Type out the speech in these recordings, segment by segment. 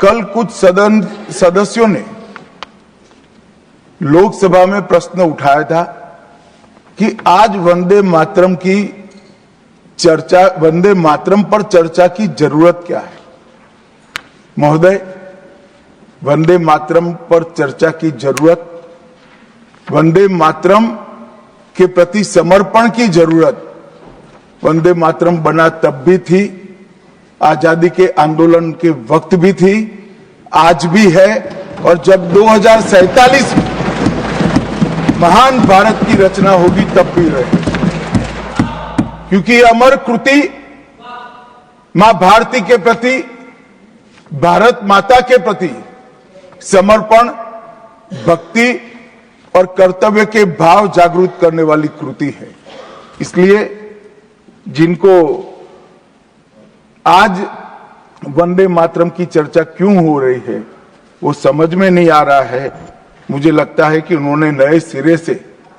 कल कुछ सदस्यों ने लोकसभा में प्रश्न उठाया था कि आज वंदे मातरम पर चर्चा की जरूरत क्या है। महोदय, वंदे मातरम पर चर्चा की जरूरत, वंदे मातरम के प्रति समर्पण की जरूरत वंदे मातरम बना तब भी थी, आजादी के आंदोलन के वक्त भी थी, आज भी है, और जब 2047 में महान भारत की रचना होगी तब भी रहे, क्योंकि अमर कृति मां भारती के प्रति, भारत माता के प्रति समर्पण, भक्ति और कर्तव्य के भाव जागृत करने वाली कृति है। इसलिए जिनको आज वंदे मातरम की चर्चा क्यों हो रही है वो समझ में नहीं आ रहा है। मुझे लगता है कि उन्होंने नए सिरे से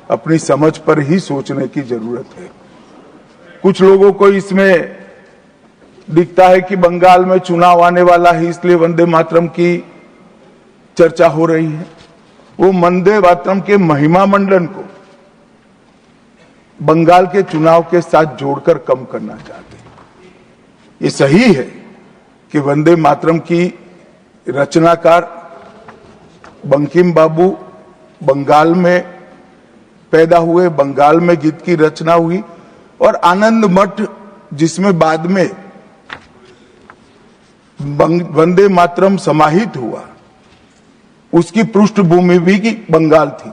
अपनी समझ पर ही सोचने की जरूरत है। कुछ लोगों को इसमें दिखता है कि बंगाल में चुनाव आने वाला है, इसलिए वंदे मातरम की चर्चा हो रही है। वो वंदे मातरम के महिमा मंडन को बंगाल के चुनाव के साथ जोड़कर कम करना चाहते हैं। ये सही है कि वंदे मातरम की रचनाकार बंकिम बाबू बंगाल में पैदा हुए, बंगाल में गीत की रचना हुई, और आनंद मठ जिसमें बाद में वंदे मातरम समाहित हुआ, उसकी पृष्ठभूमि भी की बंगाल थी।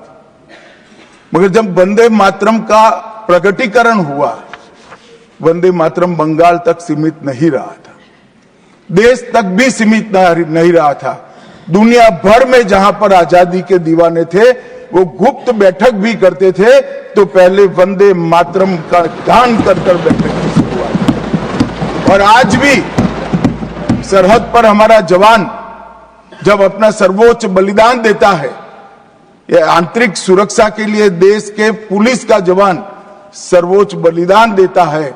मगर जब वंदे मातरम का प्रकटीकरण हुआ, वंदे मातरम बंगाल तक सीमित नहीं रहा था, देश तक भी सीमित नहीं रहा था। दुनिया भर में जहां पर आजादी के दीवाने थे वो गुप्त बैठक भी करते थे तो पहले वंदे मातरम का गान कर बैठक की शुरुआत। और आज भी सरहद पर हमारा जवान जब अपना सर्वोच्च बलिदान देता है, ये आंतरिक सुरक्षा के लिए देश के पुलिस का जवान सर्वोच्च बलिदान देता है,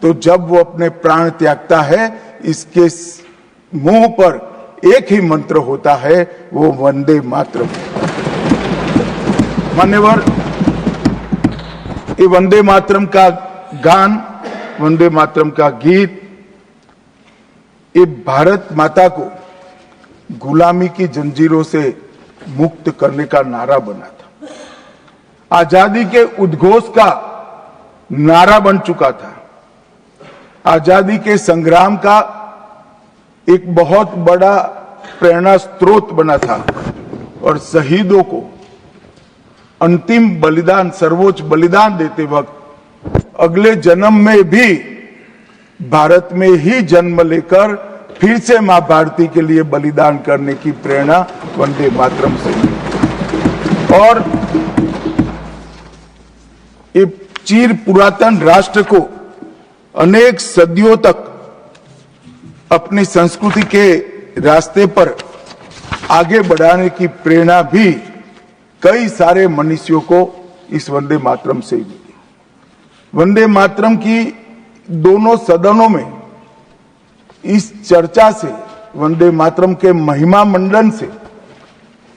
तो जब वो अपने प्राण त्यागता है, इसके मुंह पर एक ही मंत्र होता है, वो वंदे मातरम। मान्यवर, ये वंदे मातरम का गान, वंदे मातरम का गीत, ये भारत माता को गुलामी की जंजीरों से मुक्त करने का नारा बना था, आजादी के उद्घोष का नारा बन चुका था, आजादी के संग्राम का एक बहुत बड़ा प्रेरणा स्रोत बना था, और शहीदों को अंतिम बलिदान, सर्वोच्च बलिदान देते वक्त अगले जन्म में भी भारत में ही जन्म लेकर फिर से मां भारती के लिए बलिदान करने की प्रेरणा वंदे मातरम से मिली। और ये चिर पुरातन राष्ट्र को अनेक सदियों तक अपनी संस्कृति के रास्ते पर आगे बढ़ाने की प्रेरणा भी कई सारे मनुष्यों को इस वंदे मातरम से मिली। वंदे मातरम की दोनों सदनों में इस चर्चा से, वंदे मातरम के महिमा मंडन से,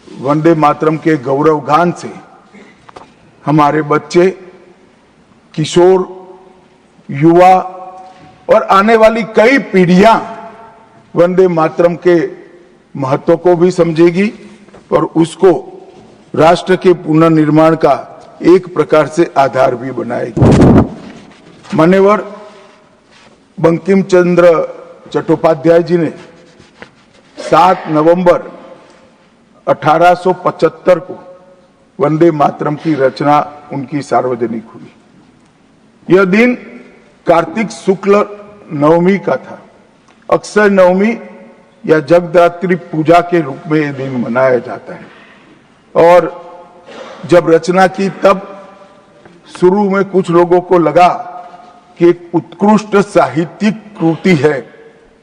वंदे मातरम के गौरव गान से हमारे बच्चे, किशोर, युवा और आने वाली कई पीढ़ियां वंदे मातरम के महत्व को भी समझेगी और उसको राष्ट्र के पुनर्निर्माण का एक प्रकार से आधार भी बनाएगी। मान्यवर, बंकिम चंद्र चट्टोपाध्याय जी ने 7 नवंबर 1875 को वंदे मातरम की रचना उनकी सार्वजनिक हुई। यह दिन कार्तिक शुक्ल नवमी का था। अक्षय नवमी या जगदात्री पूजा के रूप में यह दिन मनाया जाता है। और जब रचना की तब शुरू में कुछ लोगों को लगा कि एक उत्कृष्ट साहित्यिक कृति है,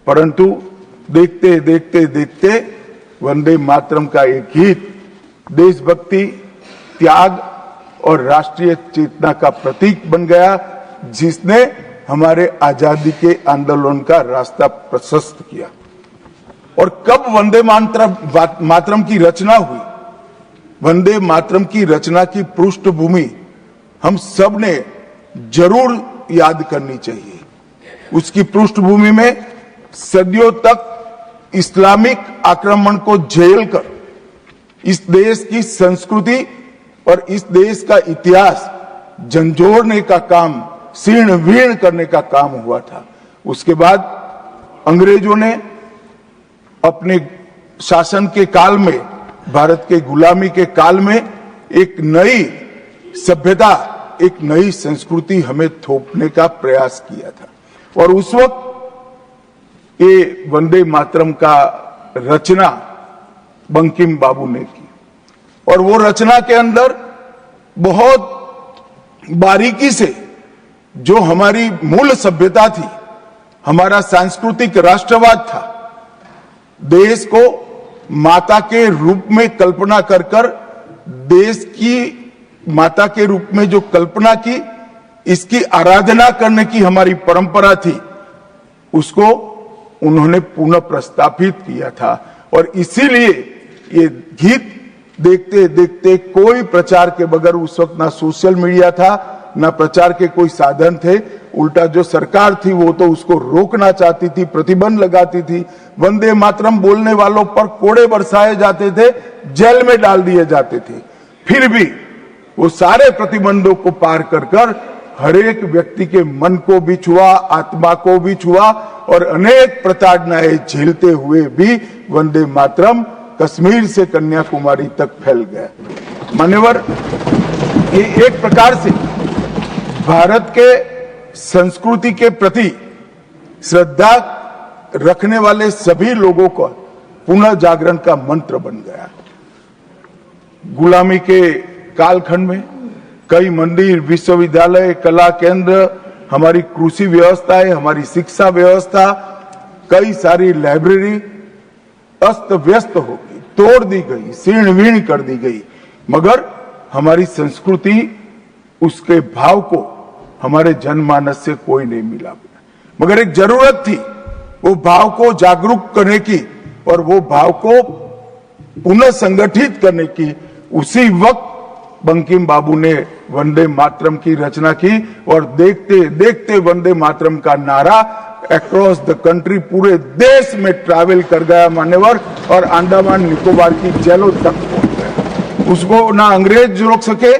परंतु देखते देखते देखते वंदे मातरम का एक गीत देशभक्ति, त्याग और राष्ट्रीय चेतना का प्रतीक बन गया, जिसने हमारे आजादी के आंदोलन का रास्ता प्रशस्त किया। और कब वंदे मातरम की रचना हुई। वंदे मातरम की रचना की पृष्ठभूमि हम सब ने जरूर याद करनी चाहिए। उसकी पृष्ठभूमि में सदियों तक इस्लामिक आक्रमण को झेलकर इस देश की संस्कृति और इस देश का इतिहास झंझोड़ने का काम, शीर्ण वीर्ण करने का काम हुआ था। उसके बाद अंग्रेजों ने अपने शासन के काल में, भारत के गुलामी के काल में एक नई सभ्यता, एक नई संस्कृति हमें थोपने का प्रयास किया था। और उस वक्त ये वंदे मातरम का रचना बंकिम बाबू ने की और वो रचना के अंदर बहुत बारीकी से जो हमारी मूल सभ्यता थी, हमारा सांस्कृतिक राष्ट्रवाद था, देश को माता के रूप में कल्पना कर कर देश की माता के रूप में जो कल्पना की, इसकी आराधना करने की हमारी परंपरा थी, उसको उन्होंने पुनः प्रस्तापित किया था। और इसीलिए ये गीत देखते देखते कोई प्रचार के बगैर, उस वक्त ना सोशल मीडिया था, ना प्रचार के कोई साधन थे, उल्टा जो सरकार थी वो तो उसको रोकना चाहती थी, प्रतिबंध लगाती थी। वंदे मातरम बोलने वालों पर कोड़े बरसाए जाते थे, जेल में डाल दिए जाते थे। फिर भी वो सारे प्रतिबंधों को पार कर कर हर एक व्यक्ति के मन को भी छुआ, आत्मा को भी छुआ और अनेक प्रताड़नाएं झेलते हुए भी वंदे मातरम कश्मीर से कन्याकुमारी तक फैल गया। मान्यवर, ये एक प्रकार से भारत के संस्कृति के प्रति श्रद्धा रखने वाले सभी लोगों को पुनः जागरण का मंत्र बन गया। गुलामी के कालखंड में कई मंदिर, विश्वविद्यालय, कला केंद्र, हमारी कृषि व्यवस्थाएं, हमारी शिक्षा व्यवस्था, कई सारी लाइब्रेरी अस्त व्यस्त हो गई, तोड़ दी गई, शीर्ण वीर्ण कर दी गई, मगर हमारी संस्कृति, उसके भाव को हमारे जनमानस से कोई नहीं मिला। मगर एक जरूरत थी वो भाव को जागरूक करने की और वो भाव को पुनः संगठित करने की। उसी वक्त बंकिम बाबू ने वंदे मातरम की रचना की और देखते देखते वंदे मातरम का नारा अक्रॉस द कंट्री, पूरे देश में ट्रैवल कर गया मान्यवर, और अंडमान निकोबार की जेलों तक पहुंच गया। उसको ना अंग्रेज रोक सके,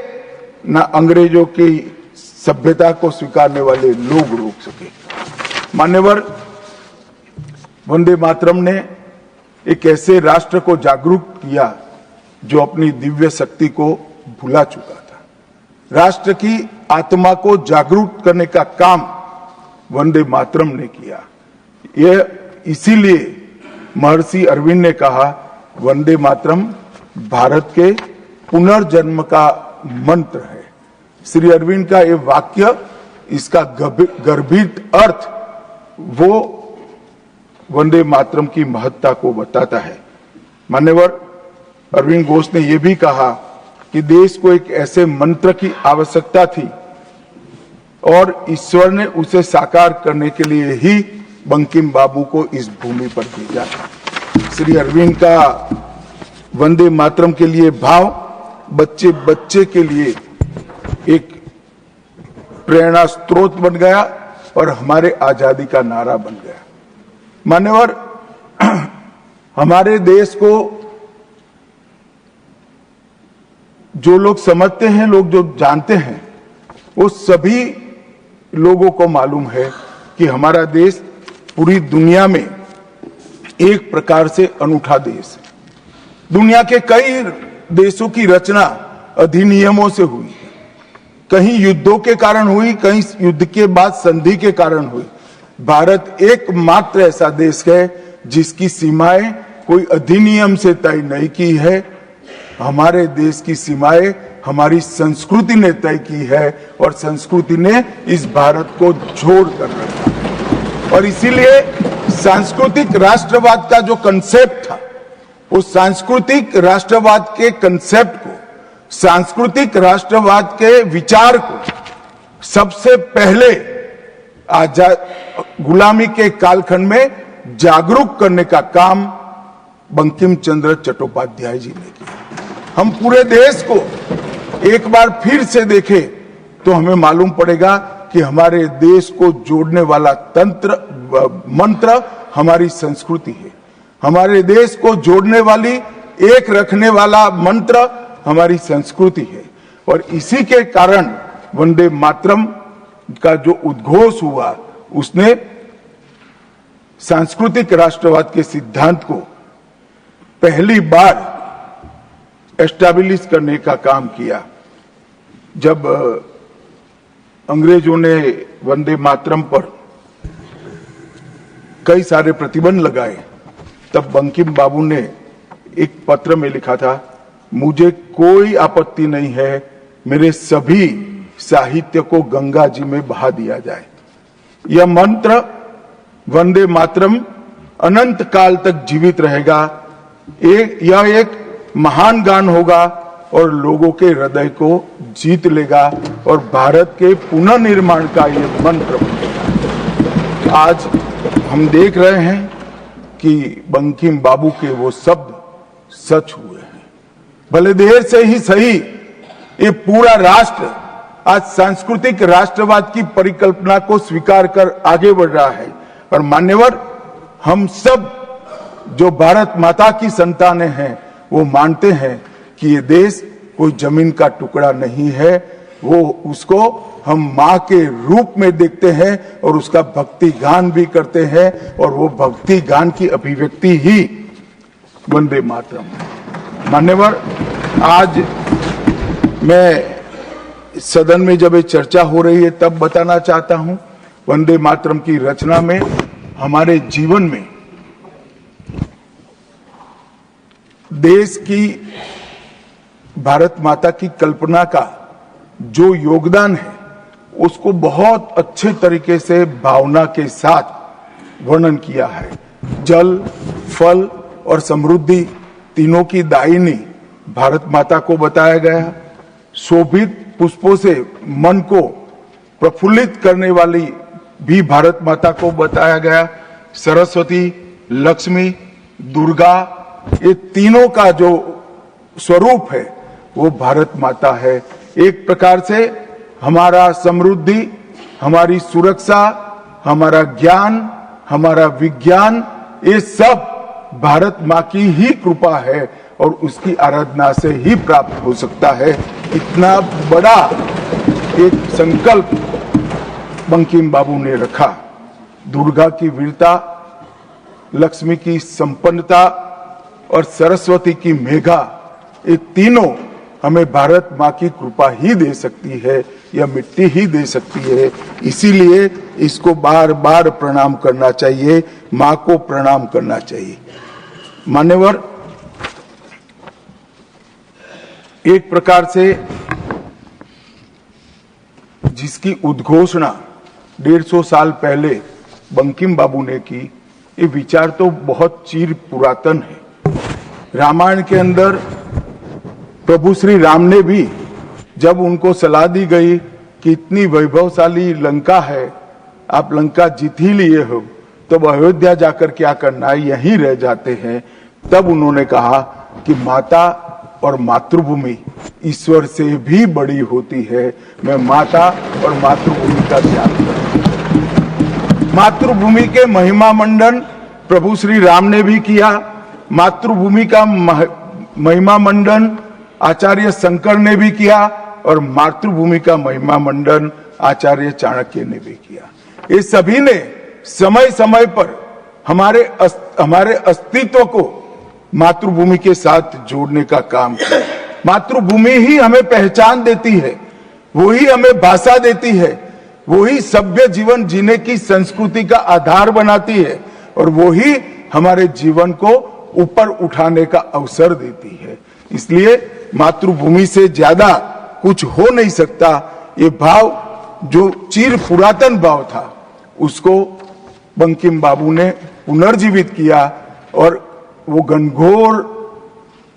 ना अंग्रेजों की सभ्यता को स्वीकारने वाले लोग रोक सके। मान्यवर, वंदे मातरम ने एक ऐसे राष्ट्र को जागरूक किया जो अपनी दिव्य शक्ति को भुला चुका था। राष्ट्र की आत्मा को जागरूक करने का काम वंदे मातरम ने किया। यह इसीलिए महर्षि अरविंद ने कहा, वंदे मातरम भारत के पुनर्जन्म का मंत्र है। श्री अरविंद का ये वाक्य, इसका गर्भित अर्थ वो वंदे मातरम की महत्ता को बताता है। मान्यवर, अरविंद घोष ने यह भी कहा कि देश को एक ऐसे मंत्र की आवश्यकता थी और ईश्वर ने उसे साकार करने के लिए ही बंकिम बाबू को इस भूमि पर भेजा। श्री अरविंद का वंदे मातरम के लिए भाव बच्चे बच्चे के लिए एक प्रेरणा स्रोत बन गया और हमारे आजादी का नारा बन गया। मान्यवर, हमारे देश को जो लोग समझते हैं, लोग जो जानते हैं, वो सभी लोगों को मालूम है कि हमारा देश पूरी दुनिया में एक प्रकार से अनूठा देश है। दुनिया के कई देशों की रचना अधिनियमों से हुई, कहीं युद्धों के कारण हुई, कहीं युद्ध के बाद संधि के कारण हुई। भारत एकमात्र ऐसा देश है जिसकी सीमाएं कोई अधिनियम से तय नहीं की है। हमारे देश की सीमाएं हमारी संस्कृति ने तय की है और संस्कृति ने इस भारत को जोड़ कर रखा है। और इसीलिए सांस्कृतिक राष्ट्रवाद का जो कंसेप्ट था, उस सांस्कृतिक राष्ट्रवाद के कंसेप्ट को, सांस्कृतिक राष्ट्रवाद के विचार को सबसे पहले गुलामी के कालखंड में जागरूक करने का काम बंकिम चंद्र चट्टोपाध्याय जी ने की। हम पूरे देश को एक बार फिर से देखें तो हमें मालूम पड़ेगा कि हमारे देश को जोड़ने वाला मंत्र हमारी संस्कृति है। हमारे देश को जोड़ने वाली, एक रखने वाला मंत्र हमारी संस्कृति है। और इसी के कारण वंदे मातरम का जो उद्घोष हुआ, उसने सांस्कृतिक राष्ट्रवाद के सिद्धांत को पहली बार एस्टैब्लिश करने का काम किया। जब अंग्रेजों ने वंदे मातरम पर कई सारे प्रतिबंध लगाए, तब बंकिम बाबू ने एक पत्र में लिखा था, मुझे कोई आपत्ति नहीं है, मेरे सभी साहित्य को गंगा जी में बहा दिया जाए। यह मंत्र वंदे मातरम अनंत काल तक जीवित रहेगा। यह एक महान गान होगा और लोगों के हृदय को जीत लेगा और भारत के पुनर्निर्माण का यह मंत्र बनेगा। आज हम देख रहे हैं कि बंकिम बाबू के वो शब्द सच हुए हैं। भले देर से ही सही, ये पूरा राष्ट्र आज सांस्कृतिक राष्ट्रवाद की परिकल्पना को स्वीकार कर आगे बढ़ रहा है। और मान्यवर, हम सब जो भारत माता की संतानें हैं, वो मानते हैं कि ये देश कोई जमीन का टुकड़ा नहीं है। वो उसको हम माँ के रूप में देखते हैं और उसका भक्ति गान भी करते हैं, और वो भक्ति गान की अभिव्यक्ति ही वंदे मातरम है। मान्यवर, आज मैं सदन में जब ये चर्चा हो रही है तब बताना चाहता हूं, वंदे मातरम की रचना में हमारे जीवन में देश की, भारत माता की कल्पना का जो योगदान है, उसको बहुत अच्छे तरीके से भावना के साथ वर्णन किया है। जल, फल और समृद्धि तीनों की दायिनी भारत माता को बताया गया। शोभित पुष्पों से मन को प्रफुल्लित करने वाली भी भारत माता को बताया गया। सरस्वती, लक्ष्मी, दुर्गा, ये तीनों का जो स्वरूप है वो भारत माता है। एक प्रकार से हमारा समृद्धि, हमारी सुरक्षा, हमारा ज्ञान, हमारा विज्ञान, ये सब भारत माँ की ही कृपा है और उसकी आराधना से ही प्राप्त हो सकता है। इतना बड़ा एक संकल्प बंकिम बाबू ने रखा। दुर्गा की वीरता, लक्ष्मी की संपन्नता और सरस्वती की मेघा, ये तीनों हमें भारत माँ की कृपा ही दे सकती है, या मिट्टी ही दे सकती है। इसीलिए इसको बार बार प्रणाम करना चाहिए, माँ को प्रणाम करना चाहिए। मान्यवर, एक प्रकार से जिसकी उद्घोषणा 150 साल पहले बंकिम बाबू ने की, ये विचार तो बहुत चिर पुरातन है। रामायण के अंदर प्रभु श्री राम ने भी, जब उनको सलाह दी गई कि इतनी वैभवशाली लंका है, आप लंका जीत ही लिए हो, तब अयोध्या जाकर क्या करना है, यहीं रह जाते हैं। तब उन्होंने कहा कि माता और मातृभूमि ईश्वर से भी बड़ी होती है, मैं माता और मातृभूमि का त्याग करूं। मातृभूमि के महिमा मंडन प्रभु श्री राम ने भी किया। मातृभूमि का महिमा मंडन आचार्य शंकर ने भी किया और मातृभूमि का महिमा मंडन आचार्य चाणक्य ने भी किया। ये सभी ने समय समय पर हमारे अस्तित्व को मातृभूमि के साथ जोड़ने का काम किया। मातृभूमि ही हमें पहचान देती है, वो ही हमें भाषा देती है, वो ही सभ्य जीवन जीने की संस्कृति का आधार बनाती है और वो ही हमारे जीवन को ऊपर उठाने का अवसर देती है। इसलिए मातृभूमि से ज्यादा कुछ हो नहीं सकता। ये भाव जो चिर पुरातन भाव था, उसको बंकिम बाबू ने पुनर्जीवित किया और वो घनघोर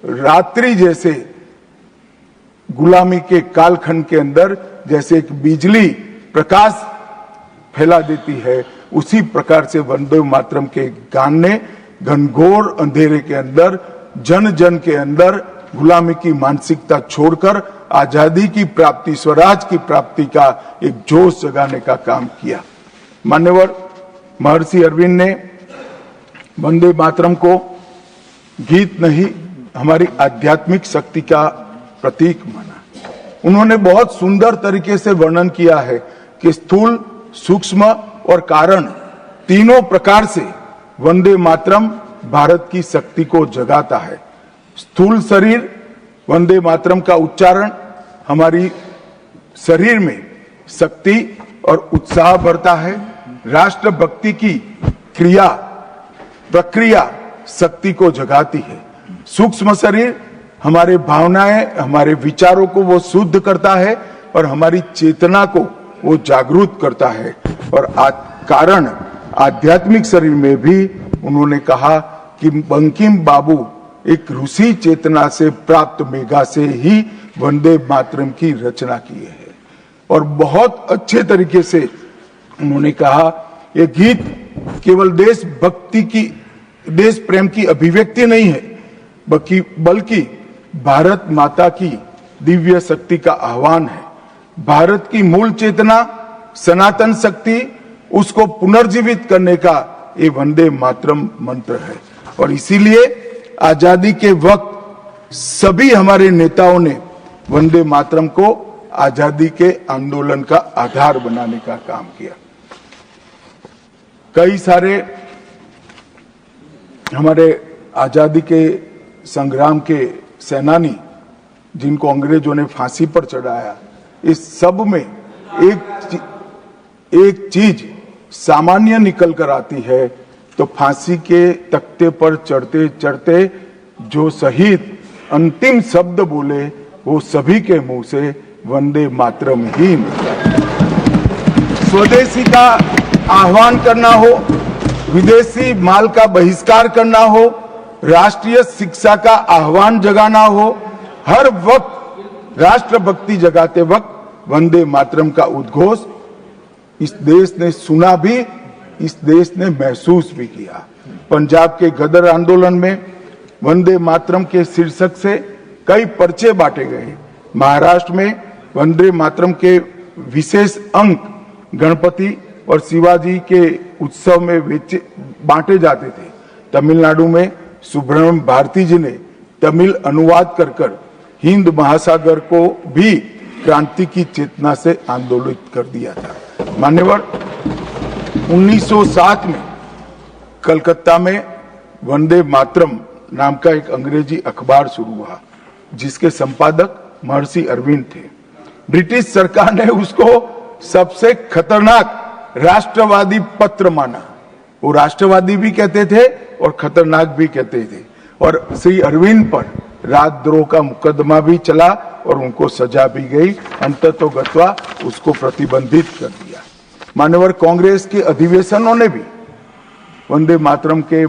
रात्रि जैसे गुलामी के कालखंड के अंदर जैसे एक बिजली प्रकाश फैला देती है, उसी प्रकार से वंदे मातरम के गान ने घनघोर अंधेरे के अंदर, जन जन के अंदर गुलामी की मानसिकता छोड़कर आजादी की प्राप्ति, स्वराज की प्राप्ति का एक जोश जगाने का काम किया। मान्यवर महर्षि अरविंद ने वंदे मातरम को गीत नहीं, हमारी आध्यात्मिक शक्ति का प्रतीक माना। उन्होंने बहुत सुंदर तरीके से वर्णन किया है कि स्थूल, सूक्ष्म और कारण तीनों प्रकार से वंदे मातरम भारत की शक्ति को जगाता है। स्थूल शरीर, वंदे मातरम का उच्चारण हमारी शरीर में शक्ति और उत्साह भरता है। राष्ट्रभक्ति की क्रिया प्रक्रिया शक्ति को जगाती है। सूक्ष्म शरीर हमारे भावनाएं, हमारे विचारों को वो शुद्ध करता है और हमारी चेतना को वो जागरूक करता है। और कारण आध्यात्मिक शरीर में भी उन्होंने कहा कि बंकिम बाबू एक ऋषि चेतना से प्राप्त मेघा से ही वंदे मातरम की रचना किए हैं। और बहुत अच्छे तरीके से उन्होंने कहा ये गीत केवल देशभक्ति की, देश प्रेम की अभिव्यक्ति नहीं है, बल्कि भारत माता की दिव्य शक्ति का आह्वान है। भारत की मूल चेतना, सनातन शक्ति, उसको पुनर्जीवित करने का ये वंदे मातरम मंत्र है। और इसीलिए आजादी के वक्त सभी हमारे नेताओं ने वंदे मातरम को आजादी के आंदोलन का आधार बनाने का काम किया। कई सारे हमारे आजादी के संग्राम के सेनानी जिनको अंग्रेजों ने फांसी पर चढ़ाया, इस सब में एक चीज सामान्य निकल कर आती है, तो फांसी के तख्ते पर चढ़ते चढ़ते जो शहीद अंतिम शब्द बोले वो सभी के मुंह से वंदे मातरम ही निकला। स्वदेशी का आह्वान करना हो, विदेशी माल का बहिष्कार करना हो, राष्ट्रीय शिक्षा का आह्वान जगाना हो, हर वक्त राष्ट्रभक्ति जगाते वक्त वंदे मातरम का उद्घोष इस देश ने सुना भी, इस देश ने महसूस भी किया। पंजाब के गदर आंदोलन में वंदे मातरम के शीर्षक से कई पर्चे बांटे गए। महाराष्ट्र में वंदे मातरम के विशेष अंक गणपति और शिवाजी के उत्सव में बांटे जाते थे। तमिलनाडु में सुब्रह्मण्यम भारती जी ने तमिल अनुवाद कर हिंद महासागर को भी क्रांति की चेतना से आंदोलित कर दिया था। मान्यवर 1907 में कलकत्ता में वंदे मातरम नाम का एक अंग्रेजी अखबार शुरू हुआ, जिसके संपादक महर्षि अरविंद थे। ब्रिटिश सरकार ने उसको सबसे खतरनाक राष्ट्रवादी पत्र माना। वो राष्ट्रवादी भी कहते थे और खतरनाक भी कहते थे। और श्री अरविंद पर राजद्रोह का मुकदमा भी चला और उनको सजा भी गई। अंततोगत्वा उसको प्रतिबंधित कर दिया। मान्यवर कांग्रेस के अधिवेशनों ने भी वंदे मातरम के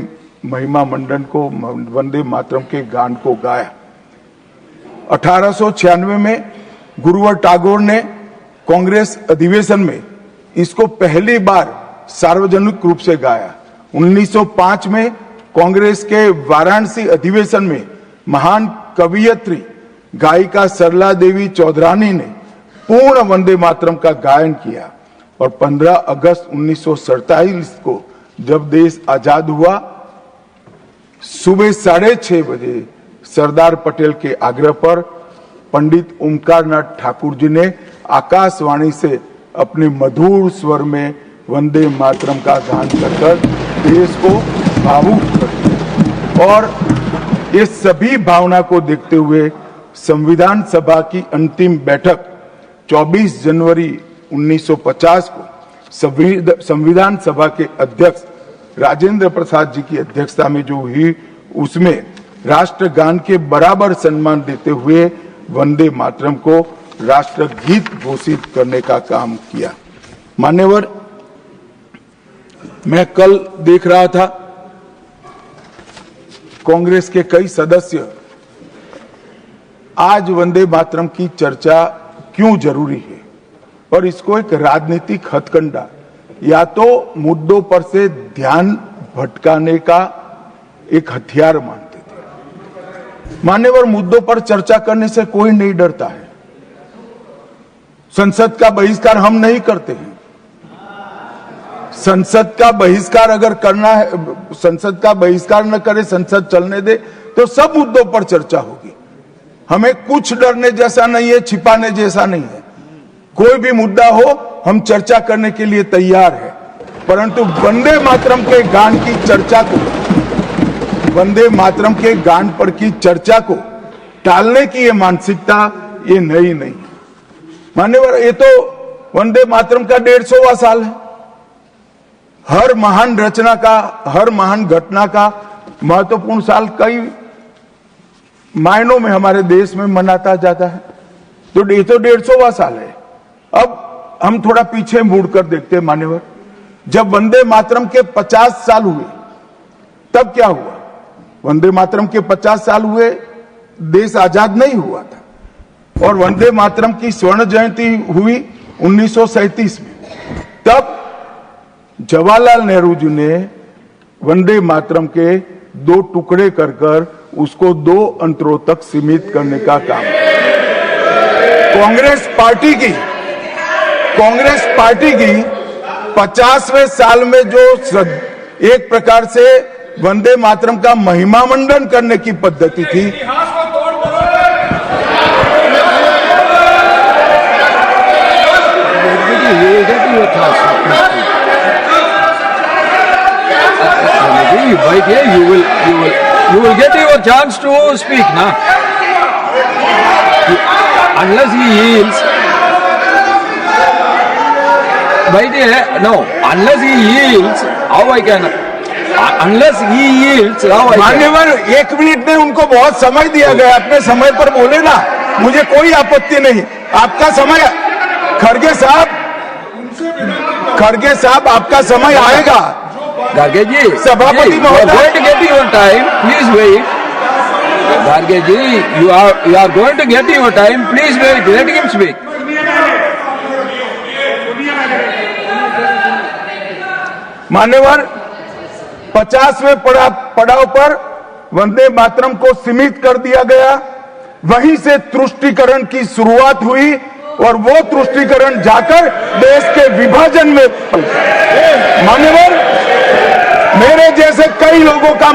महिमा मंडन को, वंदे मातरम के गान को गाया। 1896 में गुरुवर टैगोर ने कांग्रेस अधिवेशन में इसको पहली बार सार्वजनिक रूप से गाया। 1905 में कांग्रेस के वाराणसी अधिवेशन में महान कवियत्री गायिका सरला देवी चौधरानी ने पूर्ण वंदे मातरम का गायन किया। और 15 अगस्त 1947 को जब देश आजाद हुआ, सुबह 6:30 बजे सरदार पटेल के आग्रह पर पंडित ओमकारनाथ ठाकुर जी ने आकाशवाणी से अपने मधुर स्वर में वंदे मातरम का गान कर देश को भावुक कर दिया। और ये सभी भावना को देखते हुए संविधान सभा की अंतिम बैठक 24 जनवरी 1950 को संविधान सभा के अध्यक्ष राजेंद्र प्रसाद जी की अध्यक्षता में जो हुई, उसमें राष्ट्रगान के बराबर सम्मान देते हुए वंदे मातरम को राष्ट्रगीत घोषित करने का काम किया। मान्यवर, मैं कल देख रहा था कांग्रेस के कई सदस्य आज वंदे मातरम की चर्चा क्यों जरूरी है और इसको एक राजनीतिक हथकंडा या तो मुद्दों पर से ध्यान भटकाने का एक हथियार मानते थे। मान्यवर, मुद्दों पर चर्चा करने से कोई नहीं डरता है। संसद का बहिष्कार हम नहीं करते हैं। संसद का बहिष्कार अगर करना है, संसद का बहिष्कार न करे, संसद चलने दे, तो सब मुद्दों पर चर्चा होगी। हमें कुछ डरने जैसा नहीं है, छिपाने जैसा नहीं है। कोई भी मुद्दा हो, हम चर्चा करने के लिए तैयार है। परंतु वंदे मातरम के गान की चर्चा को, वंदे मातरम के गान पर की चर्चा को टालने की ये मानसिकता ये नई नहीं है। मान्यवर, ये तो वंदे मातरम का 150वां साल है। हर महान रचना का, हर महान घटना का महत्वपूर्ण साल कई मायनों में हमारे देश में मनाता जाता है। तो ये तो 150वां साल है। अब हम थोड़ा पीछे मुड़कर देखते हैं मान्यवर, जब वंदे मातरम के 50 साल हुए तब क्या हुआ? वंदे मातरम के 50 साल हुए, देश आजाद नहीं हुआ था। और वंदे मातरम की स्वर्ण जयंती हुई 1937 में। तब जवाहरलाल नेहरू जी ने वंदे मातरम के 2 टुकड़े कर उसको 2 अंतरों तक सीमित करने का काम किया। कांग्रेस पार्टी की 50वें साल में जो एक प्रकार से वंदे मातरम का महिमा मंडन करने की पद्धति थी, you will get your chance to speak, na? Unless he yields, unless he yields, how I can? Unless he yields, how I can? मान्यवर, 1 मिनट में उनको बहुत समय दिया गया, अपने समय पर बोले ना, मुझे कोई आपत्ति नहीं। आपका समय, खड़गे साहब आपका समय आएगा। गार्गे जी, सभापति महोदय, going to get your time, please wait. गार्गे ji, you are going to get your time, please wait. Let him speak. मान्यवर, 50वें पड़ाव पर वंदे मातरम को सीमित कर दिया गया। वहीं से तुष्टीकरण की शुरुआत हुई और वो तुष्टीकरण जाकर देश के विभाजन में मान्यवर, मेरे जैसे कई लोगों का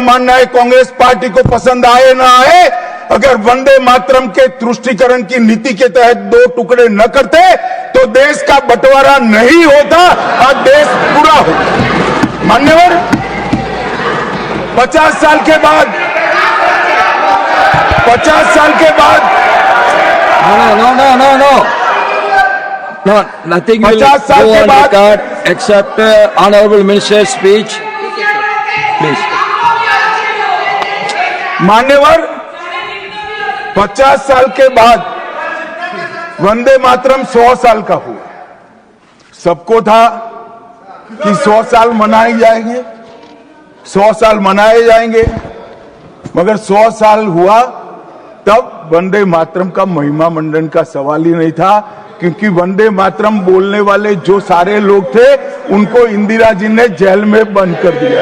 मानना है, कांग्रेस पार्टी को पसंद आए ना आए, अगर वंदे मातरम के तुष्टीकरण की नीति के तहत 2 टुकड़े न करते तो देश का बंटवारा नहीं होता और देश पूरा होता। मान्यवर, 50 साल के बाद No, nothing will go on record except Honorable Minister's speech. Please. मान्यवर, 50 साल के बाद वंदे मातरम 100 साल का हुआ। सबको था कि 100 साल मनाए जाएंगे, 100 साल मनाए जाएंगे, मगर 100 साल हुआ तब वंदे मातरम का महिमा मंडन का सवाल ही नहीं था, क्योंकि वंदे मातरम बोलने वाले जो सारे लोग थे उनको इंदिरा जी ने जेल में बंद कर दिया।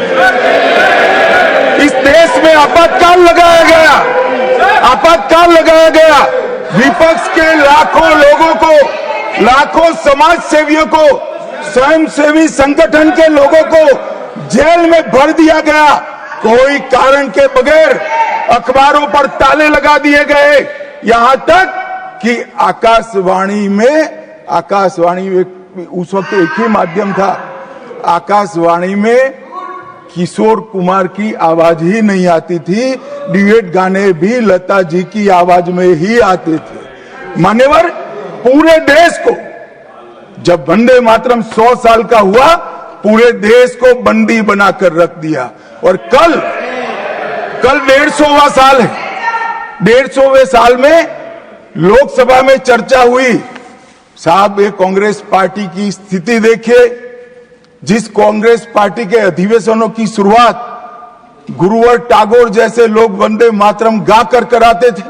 इस देश में आपातकाल लगाया गया। विपक्ष के लाखों लोगों को, लाखों समाज सेवियों को, स्वयंसेवी संगठन के लोगों को जेल में भर दिया गया। कोई कारण के बगैर अखबारों पर ताले लगा दिए गए। यहां तक कि आकाशवाणी उस वक्त एक ही माध्यम था, आकाशवाणी में किशोर कुमार की आवाज ही नहीं आती थी, ड्यूएट गाने भी लता जी की आवाज में ही आते थे। मान्यवर, पूरे देश को जब वंदे मातरम 100 साल का हुआ, पूरे देश को बंदी बनाकर रख दिया। और कल 150वां साल है। 150वें साल में लोकसभा में चर्चा हुई। साहब, ये कांग्रेस पार्टी की स्थिति देखिए। जिस कांग्रेस पार्टी के अधिवेशनों की शुरुआत गुरुवर टागोर जैसे लोग वंदे मातरम गाकर कराते थे।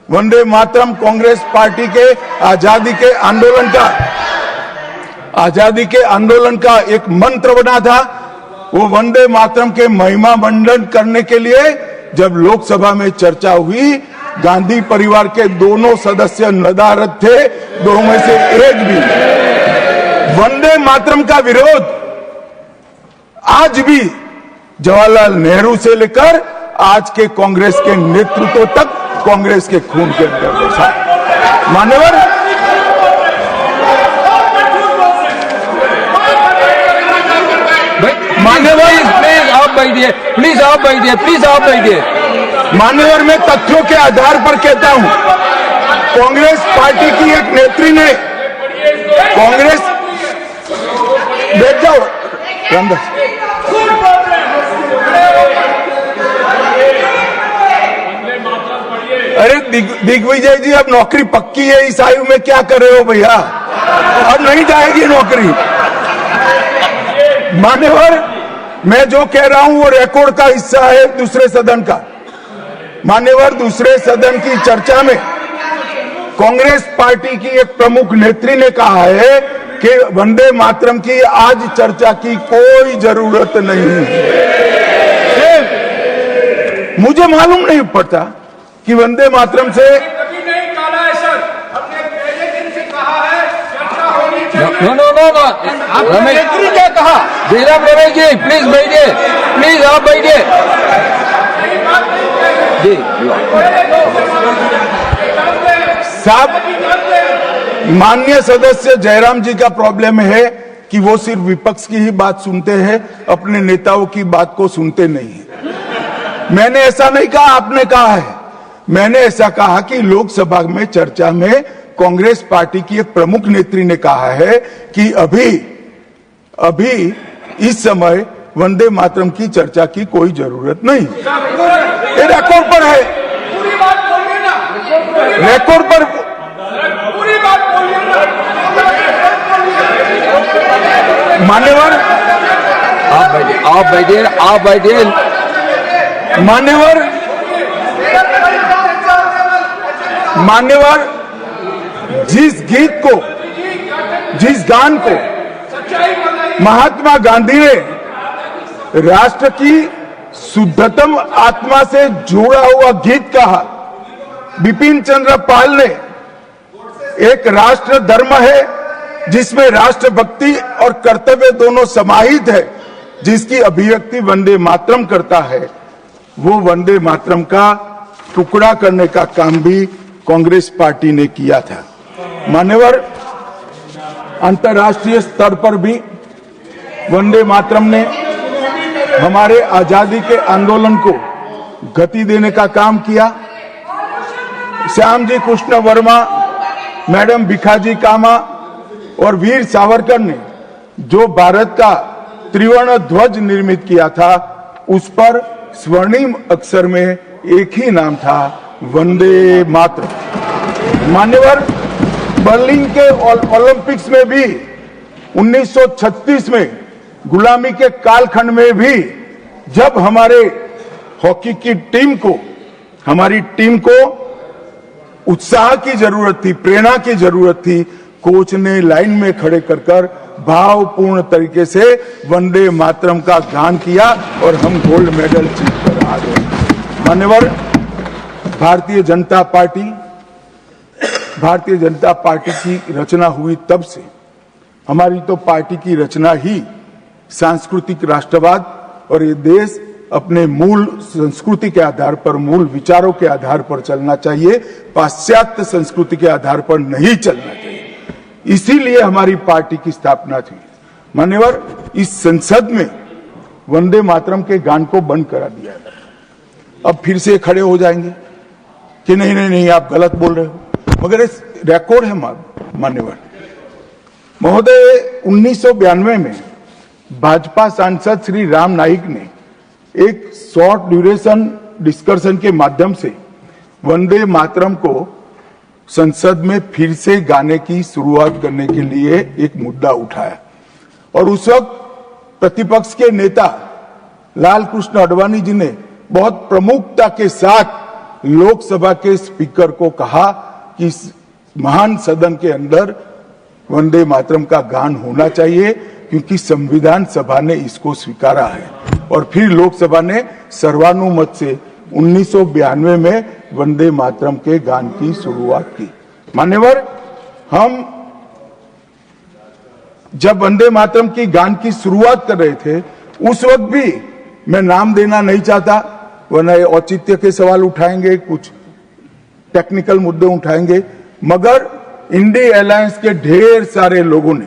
वंदे मातरम कांग्रेस पार्टी के आजादी के आंदोलन का एक मंत्र बना था। वो वंदे मातरम के महिमा मंडन करने के लिए जब लोकसभा में चर्चा हुई, गांधी परिवार के दोनों सदस्य नदारद थे, दो में से एक भी वंदे मातरम का विरोध आज भी जवाहरलाल नेहरू से लेकर आज के कांग्रेस के नेतृत्व तक कांग्रेस के खून के अंदर बसा। मान्यवर, प्लीज आप बैठिए, प्लीज आप बैठिए, प्लीज आप बैठिए। मान्यवर, मैं तथ्यों के आधार पर कहता हूं, कांग्रेस पार्टी की एक नेत्री ने कांग्रेस बैठ जाओ रामदास, अरे दिग्विजय जी, अब नौकरी पक्की है इस आयु में, क्या कर रहे हो भैया, अब नहीं जाएगी नौकरी। मान्यवर, मैं जो कह रहा हूं वो रिकॉर्ड का हिस्सा है दूसरे सदन का। मान्यवर, दूसरे सदन की चर्चा में कांग्रेस पार्टी की एक प्रमुख नेत्री ने कहा है कि वंदे मातरम की आज चर्चा की कोई जरूरत नहीं है। मुझे मालूम नहीं पड़ता कि वंदे मातरम से कभी नहीं कहा है सर, हमने पहले दिन से कहा है चर्चा होनी चाहिए। No no no no, Ramesh नेत्री क्या कहा? जयराम रमेश जी प्लीज बैठिए, प्लीज आप बैठिए जी। साहब, माननीय सदस्य जयराम जी का प्रॉब्लम है कि वो सिर्फ विपक्ष की ही बात सुनते हैं, अपने नेताओं की बात को सुनते नहीं है। मैंने ऐसा नहीं कहा, आपने कहा है। मैंने ऐसा कहा कि लोकसभा में चर्चा में कांग्रेस पार्टी की एक प्रमुख नेत्री ने कहा है कि अभी इस समय वंदे मातरम की चर्चा की कोई जरूरत नहीं। ये रिकॉर्ड पर है, पूरी बात बोलिए ना, रिकॉर्ड पर पूरी बात बोलिए ना। मान्यवर, आप बैठिए, आप बैठिए, आप बैठिए। मान्यवर, जिस गीत को, जिस गान को महात्मा गांधी ने राष्ट्र की शुद्धतम आत्मा से जुड़ा हुआ गीत कहा, बिपिन चंद्र पाल ने एक राष्ट्र धर्म है जिसमें राष्ट्रभक्ति और कर्तव्य दोनों समाहित है, जिसकी अभिव्यक्ति वंदे मातरम करता है, वो वंदे मातरम का टुकड़ा करने का काम भी कांग्रेस पार्टी ने किया था। मान्यवर, अंतर्राष्ट्रीय स्तर पर भी वंदे मातरम ने हमारे आजादी के आंदोलन को गति देने का काम किया। श्याम जी कृष्ण वर्मा, मैडम भिखाजी कामा और वीर सावरकर ने जो भारत का त्रिवर्ण ध्वज निर्मित किया था, उस पर स्वर्णिम अक्षर में एक ही नाम था, वंदे मातरम। मान्यवर, बर्लिन के ओलंपिक्स में भी 1936 में गुलामी के कालखंड में भी जब हमारे हॉकी की हमारी टीम को उत्साह की जरूरत थी, प्रेरणा की जरूरत थी, कोच ने लाइन में खड़े कर भावपूर्ण तरीके से वंदे मातरम का गान किया और हम गोल्ड मेडल जीत कर आ गए। मान्यवर, भारतीय जनता पार्टी की रचना हुई तब से हमारी तो पार्टी की रचना ही सांस्कृतिक राष्ट्रवाद और ये देश अपने मूल संस्कृति के आधार पर, मूल विचारों के आधार पर चलना चाहिए, पाश्चात्य संस्कृति के आधार पर नहीं चलना चाहिए। इसीलिए हमारी पार्टी की स्थापना थी। मान्यवर, इस संसद में वंदे मातरम के गान को बंद करा दिया गया। अब फिर से खड़े हो जाएंगे कि नहीं नहीं नहीं, आप गलत बोल रहे हो, मगर इस रिकॉर्ड है मान्यवर महोदय। 1992 में भाजपा सांसद श्री राम नाईक ने एक शॉर्ट ड्यूरेशन डिस्कशन के माध्यम से वंदे मातरम को संसद में फिर से गाने की शुरुआत करने के लिए एक मुद्दा उठाया और उस वक्त प्रतिपक्ष के नेता लाल कृष्ण आडवाणी जी ने बहुत प्रमुखता के साथ लोकसभा के स्पीकर को कहा कि इस महान सदन के अंदर वंदे मातरम का गान होना चाहिए, क्योंकि संविधान सभा ने इसको स्वीकारा है और फिर लोकसभा ने सर्वानुमत से 1992 में वंदे मातरम के गान की शुरुआत की। मान्यवर, हम जब वंदे मातरम की गान की शुरुआत कर रहे थे उस वक्त भी, मैं नाम देना नहीं चाहता वरना ये औचित्य के सवाल उठाएंगे, कुछ टेक्निकल मुद्दे उठाएंगे, मगर इंडी अलायंस के ढेर सारे लोगों ने,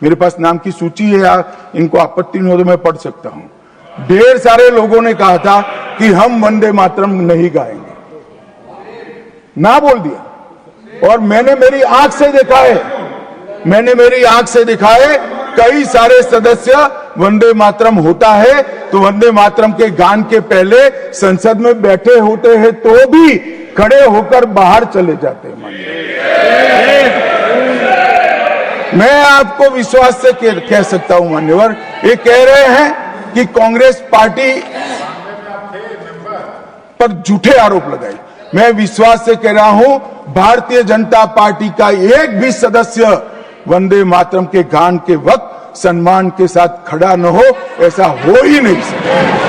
मेरे पास नाम की सूची है, इनको आपत्ति नहीं हो तो मैं पढ़ सकता हूं, ढेर सारे लोगों ने कहा था कि हम वंदे मातरम नहीं गाएंगे, ना बोल दिया। और मैंने मेरी आंख से देखा है, कई सारे सदस्य वंदे मातरम होता है तो वंदे मातरम के गान के पहले संसद में बैठे होते हैं तो भी खड़े होकर बाहर चले जाते हैं। मैं आपको विश्वास से कह सकता हूं मान्यवर, ये कह रहे हैं कि कांग्रेस पार्टी पर झूठे आरोप लगाए। मैं विश्वास से कह रहा हूं, भारतीय जनता पार्टी का एक भी सदस्य वंदे मातरम के गान के वक्त सम्मान के साथ खड़ा न हो, ऐसा हो ही नहीं सकता।